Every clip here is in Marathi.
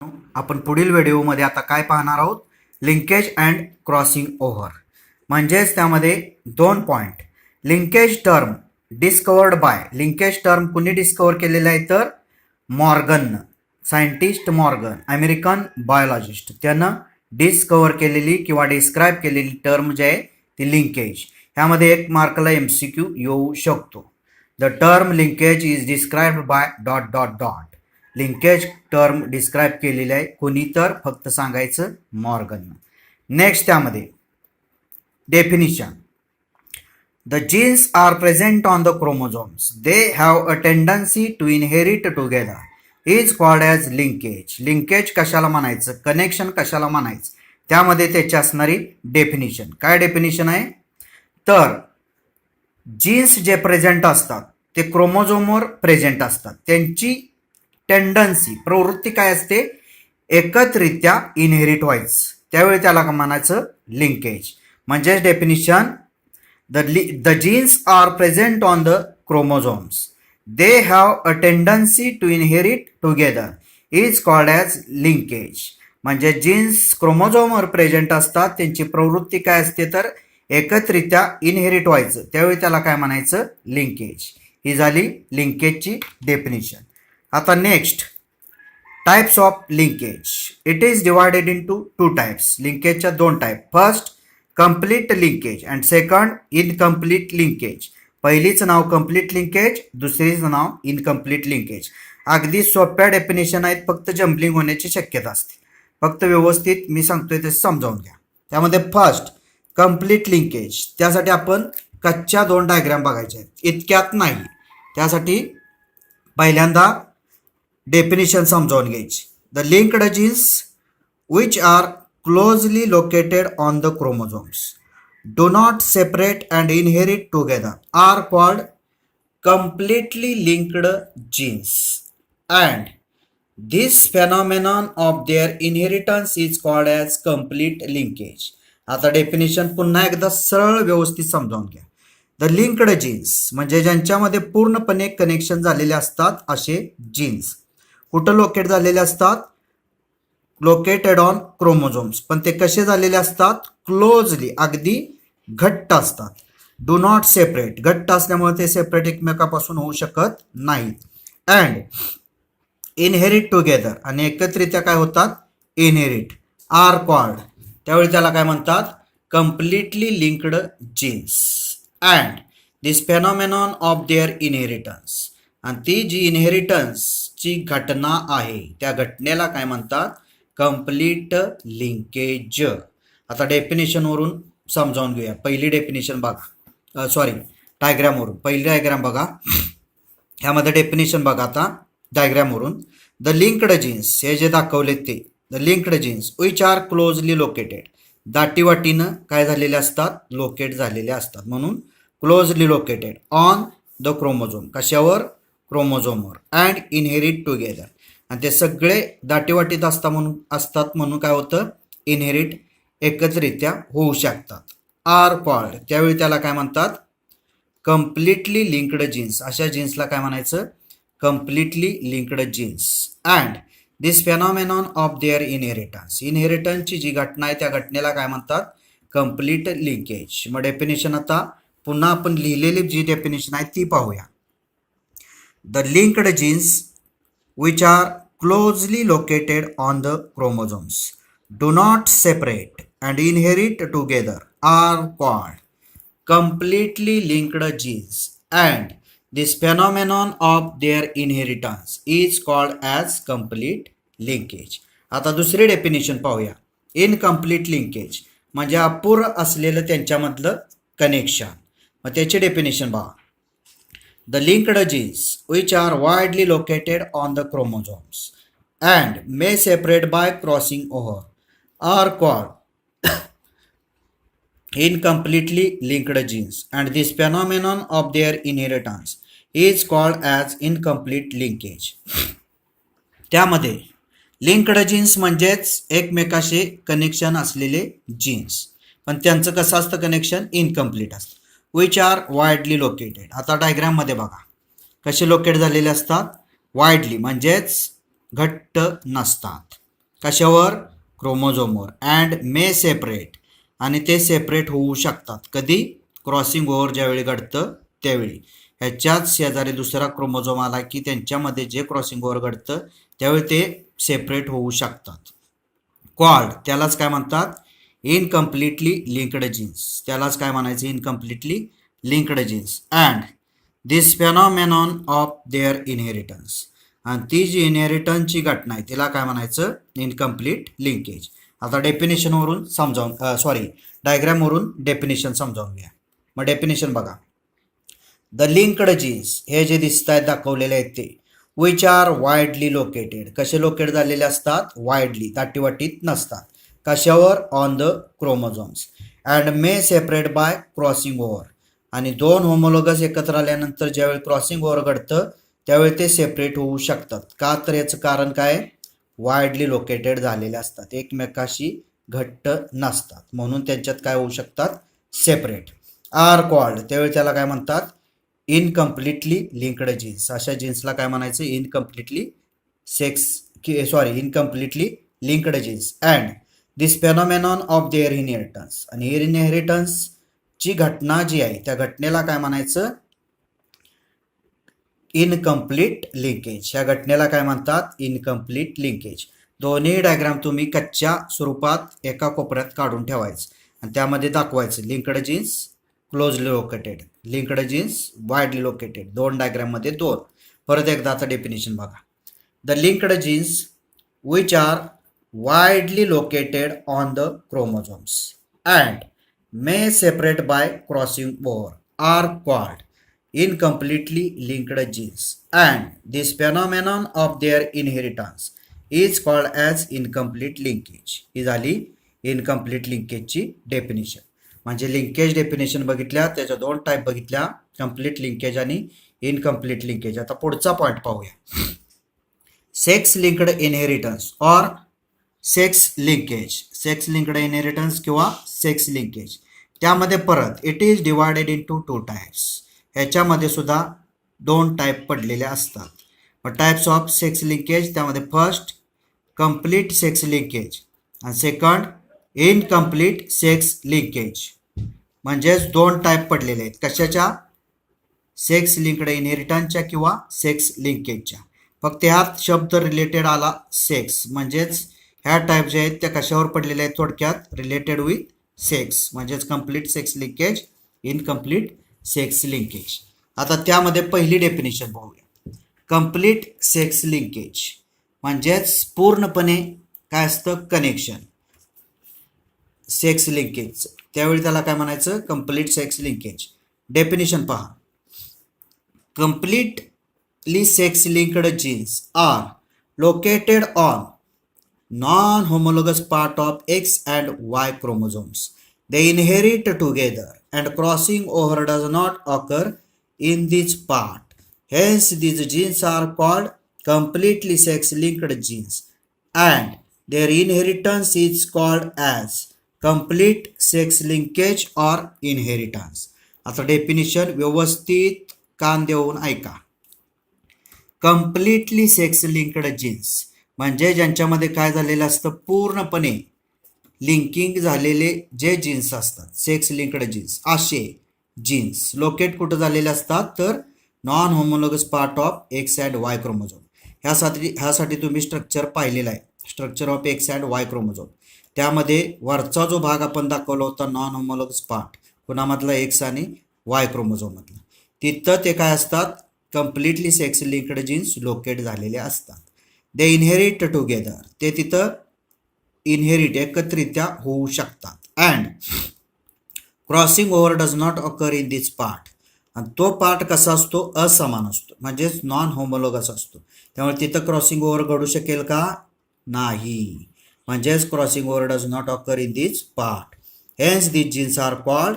आपण पुढील व्हिडिओमध्ये आता काय पाहणार आहोत, लिंकेज अँड क्रॉसिंग ओव्हर. म्हणजेच त्यामध्ये दोन point. Linkage term discovered by. Linkage term कुणी डिस्कवर केलेलं आहे तर Morgan, scientist Morgan, American biologist, त्यानं डिस्कवर केलेली किंवा डिस्क्राईब केलेली टर्म जे आहे ती लिंकेज. ह्यामध्ये एक मार्कला MCQ येऊ शकतो. The term linkage is described by dot dot dot. Linkage term describe केलेली आहे कोणी तर फक्त सांगायचं मॉर्गन. नेक्स्ट त्यामध्ये definition. The genes are present on the chromosomes. They have a tendency to inherit together is called as linkage. Linkage कशाला म्हणायचं, कनेक्शन कशाला म्हणायचं, त्यामध्ये त्याची असणारी डेफिनिशन. काय डेफिनिशन आहे तर जीन्स जे प्रेझेंट असतात ते क्रोमोझोमवर प्रेझेंट असतात. त्यांची टेंडन्सी, प्रवृत्ती काय असते, एकत्रित्या इनहेरिट व्हायचं, त्यावेळी त्याला म्हणायचं लिंकेज. म्हणजेच definition, the genes are present on the chromosomes, they have a tendency to inherit together is called as linkage. म्हणजे जीन्स क्रोमोझोमवर प्रेझेंट असतात, त्यांची प्रवृत्ती काय असते तर एकत्रित्या इनहेरिट व्हायचं, त्यावेळी त्याला काय म्हणायचं लिंकेज. ही झाली लिंकेजची डेफिनिशन. आता next types of linkage. It is divided into two types. लिंकेजच्या दोन type. First complete linkage and second incomplete linkage. पहिलीचं नाव कंप्लीट लिंकेज, दुसरीचं नाव इनकम्प्लीट लिंकेज. अगदी सोप्या डेफिनेशन आहेत, फक्त जम्पलिंग होण्याची शक्यता असते. फक्त व्यवस्थित मी सांगतोय ते समजावून घ्या. त्यामध्ये फर्स्ट कंप्लीट लिंकेज, त्यासाठी आपण कच्च्या दोन डायग्राम बघायच्या आहेत, इतक्यात नाही. त्यासाठी पहिल्यांदा डेफिनेशन समजावून घ्यायची. The linked genes which are closely located on the chromosomes do not separate and inherit together are called completely linked genes, and this phenomenon of their inheritance is called as complete linkage. आता डेफिनेशन पुन्हा एकदा सरळ व्यवस्थित समजावून घ्या. द लिंक्ड जीन्स म्हणजे ज्यांच्यामध्ये पूर्णपणे कनेक्शन झालेले असतात असे जीन्स. कुठं लोकेट झालेले असतात, लोकेटेड ऑन क्रोमोझोम्स. पण ते कसे झालेले असतात, क्लोजली, अगदी घट्ट असतात. डू नॉट सेपरेट, घट्ट असल्यामुळे ते सेपरेट एकमेकापासून होऊ शकत नाहीत. अँड इनहेरिट टुगेदर, आणि एकत्रित्या काय होतात इनहेरिट, आर कॉल्ड, त्यावेळी त्याला काय म्हणतात completely linked genes. And this phenomenon of their inheritance, आणि ती जी इनहेरिटन्सची घटना आहे त्या घटनेला काय म्हणतात कंप्लीट लिंकेज. आता डेफिनेशनवरून समजावून घेऊया. पहिली डेफिनेशन बघा, डायग्रामवरून. पहिली डायग्राम बघा, ह्यामध्ये डेफिनेशन बघा. आता डायग्रामवरून द लिंक्ड जीन्स, हे जे दाखवले ते the linked genes which are closely located, दाटीवाटीनं काय झालेले असतात, लोकेट झालेले असतात, म्हणून closely located on the chromosome, कशावर क्रोमोझोमवर, अँड इनहेरिट टुगेदर, आणि ते सगळे दाटीवाटीत असतात म्हणून काय होतं इनहेरिट, एकत्रित्या होऊ शकतात. आर कॉल्ड, त्यावेळी त्याला काय म्हणतात कम्प्लिटली लिंक्ड जीन्स. अशा जीन्सला काय म्हणायचं completely linked genes. And this phenomenon of their inheritance, इनहेरिटन्सची जी घटना आहे त्या घटनेला काय म्हणतात कम्प्लीट लिंकेज. मग डेफिनेशन आता पुन्हा आपण लिहिलेली जी डेफिनेशन आहे ती पाहूया. The linked genes which are closely located on the chromosomes do not separate and inherit together are called completely linked genes, and this phenomenon of their inheritance is called as complete linkage. आता दुसरी डेफिनेशन पाहूया. इनकम्प्लीट लिंकेज म्हणजे अपूर्ण असलेलं त्यांच्यामधलं कनेक्शन. मग त्याची डेफिनेशन पहा. The linked genes which R widely located on the chromosomes and may separate by crossing over are called incompletely linked genes, and this phenomenon of their inheritance is called as incomplete linkage. त्यामध्ये लिंक्ड जीन्स म्हणजेच एकमेकाशी कनेक्शन असलेले जीन्स, पण त्यांचं कसं असतं कनेक्शन इनकम्प्लीट असतं. विच आर वाइडली लोकेटेड, आता डायग्राममध्ये बघा कसे लोकेट झालेले असतात, वाइडली म्हणजेच घट्ट नसतात. कशावर? क्रोमोझोमवर. अँड मे सेपरेट, आणि ते सेपरेट होऊ शकतात. कधी? क्रॉसिंग ओव्हर ज्यावेळी घडतं त्यावेळी. ह्याच्याच शेजारी दुसरा क्रोमोझोम आला की त्यांच्यामध्ये जे क्रॉसिंग ओव्हर घडतं त्यावेळी ते सेपरेट होऊ शकतात. कॉल्ड, त्यालाच काय म्हणतात? Incompletely linked genes. त्यालाच काय म्हणायचं? Incompletely linked genes. And this phenomenon of their inheritance, आणि ती जी इनहेरिटन्सची घटना आहे तिला काय म्हणायचं? Incomplete linkage. आता डेफिनेशनवरून समजावून डायग्रामवरून डेफिनेशन समजावून घ्या. मग डेफिनेशन बघा. द लिंक्ड जीन्स, हे जे दिसत आहेत दाखवलेले आहेत ते, विच आर वाईडली लोकेटेड, कसे लोकेट झालेले असतात? वाईडली, दाटीवाटीत नसतात. कशावर? On the chromosomes. And may separate by crossing over, आणि दोन होमोलोगस एकत्र आल्यानंतर ज्यावेळी क्रॉसिंग ओव्हर घडतं त्यावेळी ते सेपरेट होऊ शकतात. का? तर याचं कारण काय? वाईडली लोकेटेड झालेले असतात, एकमेकाशी घट्ट नसतात, म्हणून त्यांच्यात काय होऊ शकतात? सेपरेट. आर कॉल्ड, त्यावेळी त्याला काय म्हणतात? Incompletely linked genes. अशा जीन्सला काय म्हणायचं? Incompletely incompletely linked genes. And this phenomenon of their inheritance, आणि इनहेरिटन्सची घटना जी आहे त्या घटनेला काय म्हणायचं? Incomplete linkage. ह्या घटनेला काय म्हणतात? Incomplete linkage. दोन्ही डायग्राम तुम्ही कच्च्या स्वरूपात एका कोपऱ्यात काढून ठेवायचं आणि त्यामध्ये दाखवायचं linked genes closely located, linked genes widely located. दोन डायग्राममध्ये दोन. परत एकदा आता डेफिनेशन बघा. The linked genes which are widely located on the chromosomes and may separate by crossing over are called incompletely linked genes, and this phenomenon of their inheritance is called as incomplete linkage. ही झाली इनकम्प्लीट लिंकेजची डेफिनेशन. म्हणजे लिंकेज डेफिनेशन बघितल्या, त्याच्या दोन टाईप बघितल्या, कंप्लीट लिंकेज आणि इनकम्प्लीट लिंकेज. आता पुढचा पॉईंट पाहूया. Sex linked inheritance or sex linkage. Sex linked inheritance किंवा सेक्स लिंकेज, त्यामध्ये परत it is divided into two types. ह्याच्यामध्ये सुद्धा दोन टाईप पडलेले असतात. मग टाईप्स ऑफ सेक्स लिंकेज, त्यामध्ये फर्स्ट कंप्लीट सेक्स लिंकेज आणि सेकंड इनकम्प्लीट सेक्स लिंकेज. म्हणजेच दोन टाईप पडलेले आहेत. कशाच्या? सेक्स लिंक्ड इनहेरिटन्सच्या किंवा सेक्स लिंकेजच्या. फक्त ह्यात शब्द रिलेटेड आला सेक्स, म्हणजेच ह्या टाईप जे आहेत त्या कशावर पडलेल्या आहेत? थोडक्यात रिलेटेड विथ सेक्स, म्हणजेच complete sex linkage, incomplete sex linkage. आता त्यामध्ये पहिली डेफिनेशन पाहूया. कंप्लीट सेक्स लिंकेज म्हणजेच पूर्णपणे काय असतं? कनेक्शन सेक्स लिंकेज, त्यावेळी त्याला काय म्हणायचं? Complete sex linkage. डेफिनेशन पहा. Completely sex linked genes are located on non homologous part of X and Y chromosomes. They inherit together and crossing over does not occur in this part. Hence, these genes are called completely sex-linked genes, and their inheritance is called as complete sex linkage or inheritance. आता डेफिनेशन व्यवस्थित कान देऊन ऐका. कंप्लिटली सेक्स लिंक्ड जीन्स म्हणजे ज्यांच्यामध्ये काय झालेलं असतं? पूर्णपणे लिंकिंग झालेले जे जीन्स असतात, सेक्स लिंक्ड जीन्स, असे जीन्स लोकेट कुठं झालेले असतात? तर non homologous part of X and Y chromosome. ह्यासाठी तुम्ही स्ट्रक्चर पाहिलेलं आहे, structure of X and Y chromosome. त्यामध्ये वरचा जो भाग आपण दाखवला होता नॉन होमोलोगस पार्ट, कुणामधला X आणि Y क्रोमोझोममधला, तिथं ते काय असतात? Completely sex linked jeans locate झालेले असतात. दे इनहेरिट टुगेदर, ते तिथं इनहेरिट एकत्रित्या होऊ शकतात. And crossing over does not occur in this part, आणि तो पार्ट कसा असतो? असमान असतो, म्हणजेच नॉन होमोलोगस असतो. त्यामुळे तिथं क्रॉसिंग ओव्हर घडू शकेल का? नाही. म्हणजेच crossing over does not occur in this part. Hence this genes are called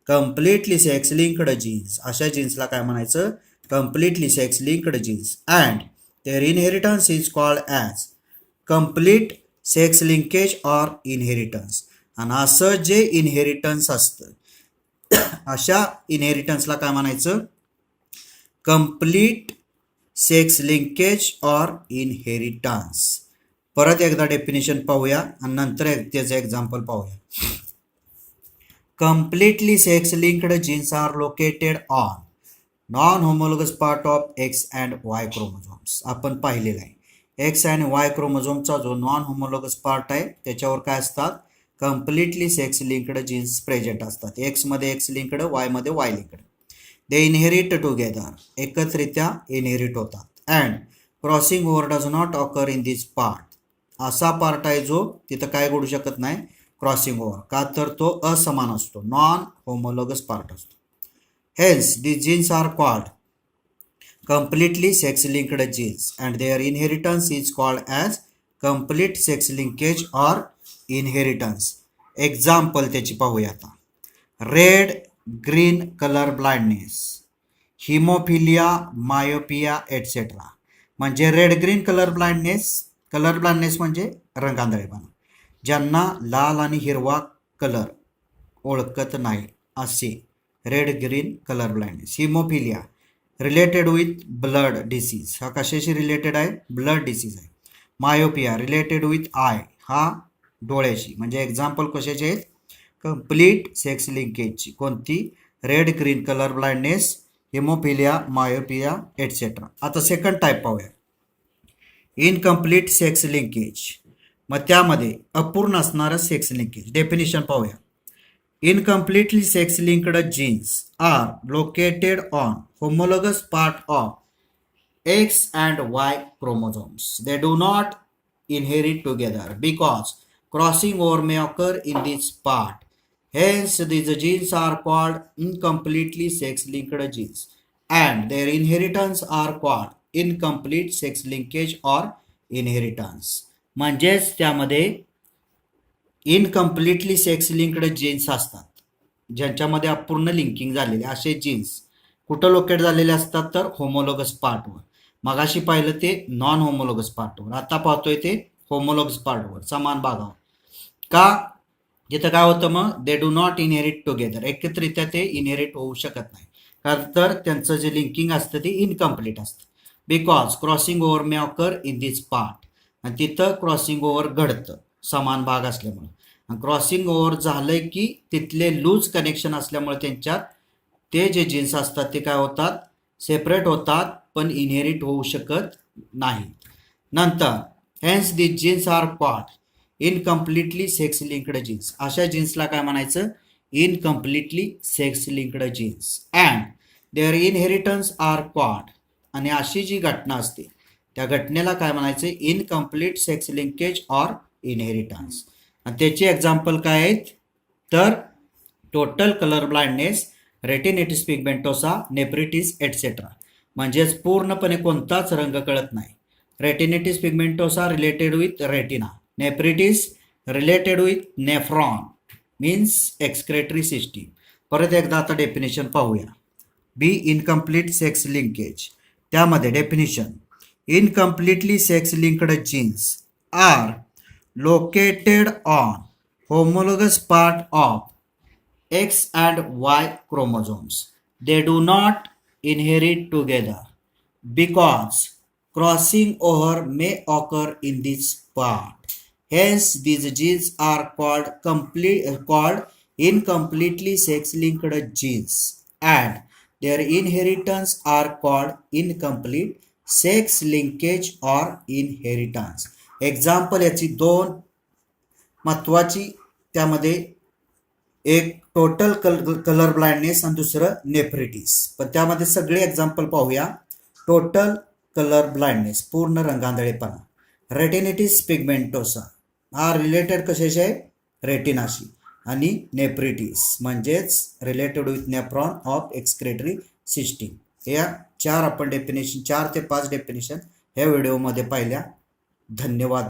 completely sex linked genes. अशा जीन्सला काय म्हणायचं? Completely sex linked genes. And their inheritance is called as complete sex linkage or inheritance. आणि असं जे इनहेरिटन्स असतं अशा इनहेरिटन्सला काय म्हणायचं? Complete sex linkage or inheritance. परत एकदा डेफिनेशन पाहूया आणि नंतर त्याचं एक्झाम्पल पाहूया. Completely sex-linked genes are located on non-homologous part of X and Y chromosomes. आपण पाहिलेलं आहे. X आणि Y क्रोमोझोमचा जो नॉन होमोलॉगस पार्ट आहे त्याच्यावर काय असतात, completely sex linked jeans present असतात. X मध्ये X लिंक्ड, Y मध्ये Y लिंक्ड. दे इनहेरिट टुगेदर, एकत्रित्या इनहेरिट होतात. And crossing over does not occur in this part. असा पार्ट आहे जो तिथं काय घडू शकत नाही, क्रॉसिंग ओव्हर, का तर तो असमान असतो, नॉन होमोलॉगस पार्ट असतो. Hence these genes are called completely sex linked genes and their inheritance is called as complete sex linkage or inheritance. Example त्याची पाहूया आता. Red green colour blindness, haemophilia, myopia etcetera. म्हणजे रेड ग्रीन कलर ब्लाइंडनेस म्हणजे रंगांधळेपणा, ज्यांना लाल आणि हिरवा कलर ओळखत नाही असे red green colour blindness. Haemophilia related with blood disease, हा कशाशी रिलेटेड आहे, ब्लड डिसीज आहे. मायोपिया रिलेटेड विथ आय, हा डोळ्याशी. म्हणजे एक्झाम्पल कशाचे आहेत, कंप्लीट सेक्स लिंकेजची. कोणती, red green colour blindness, haemophilia, myopia etcetera. आता सेकंड टाईप पाहूया, इनकम्प्लीट सेक्स लिंकेज. मग त्यामध्ये अपूर्ण असणारं सेक्स लिंकेज. डेफिनेशन पाहूया. Incompletely sex-linked genes are located on homologous part of X and Y chromosomes. They do not inherit together because crossing over may occur in this part. Hence, these genes are called incompletely sex-linked genes, and their inheritance are called incomplete sex linkage or inheritance. म्हणजेच त्यामध्ये इनकम्प्लिटली सेक्स लिंक्ड जीन्स असतात, ज्यांच्यामध्ये अपूर्ण लिंकिंग झालेले असे जीन्स कुठं लोकेट झालेले असतात, तर होमोलॉगस पार्टवर. मगाशी पाहिलं ते नॉन होमोलॉगस पार्टवर, आता पाहतोय ते होमोलॉगस पार्टवर, समान भागावर. का, जिथं काय होतं मग, they do not inherit together, एकत्रित्या ते इनहेरिट होऊ शकत नाही, कारण तर त्यांचं जे लिंकिंग असतं ते इनकम्प्लीट असतं. Because crossing over may occur in this part, आणि तिथं क्रॉसिंग ओव्हर घडतं समान भाग असल्यामुळे. क्रॉसिंग ओव्हर झालंय की तिथले लूज कनेक्शन असल्यामुळे त्यांच्यात ते जे जीन्स असतात ते काय होतात, सेपरेट होतात, पण इनहेरिट होऊ शकत नाही. नंतर hence the genes are called incompletely sex linked genes. अशा जीन्सला काय म्हणायचं, incompletely sex linked genes. And their inheritance are called, आणि अशी जी घटना असते त्या घटनेला काय म्हणायचं, incomplete sex linkage or inheritance. आणि त्याची एक्झाम्पल काय आहेत, तर total colour blindness, retinitis pigmentosa, nephritis etcetera. म्हणजेच पूर्णपणे कोणताच रंग कळत नाही. Retinitis pigmentosa related with retina, nephritis related with nephron means excretory system. परत एकदा आता डेफिनेशन पाहूया. B incomplete sex linkage. त्यामध्ये definition, incompletely sex linked genes are located on homologous part of X and Y chromosomes. They do not inherit together because crossing over may occur in this part. Hence, these genes are called incompletely sex-linked genes, and their inheritance are called incomplete sex linkage or inheritance. Example याची दोन महत्वाची, त्यामध्ये एक टोटल कलर ब्लाइंडनेस आणि दुसरं नेफ्रिटिस. पण त्यामध्ये सगळे एक्झाम्पल पाहूया. टोटल कलर ब्लाइंडनेस, पूर्ण रंगांधळेपणा. रेटिनिटिस पिगमेंटोसा हा रिलेटेड कशाशी आहे, रेटिनाशी. आणि नेफ्रिटिस म्हणजेच related with nephron of excretory system. या चार आपण डेफिनेशन, 4 ते 5 डेफिनेशन ह्या व्हिडिओमध्ये पाहिल्या. धन्यवाद.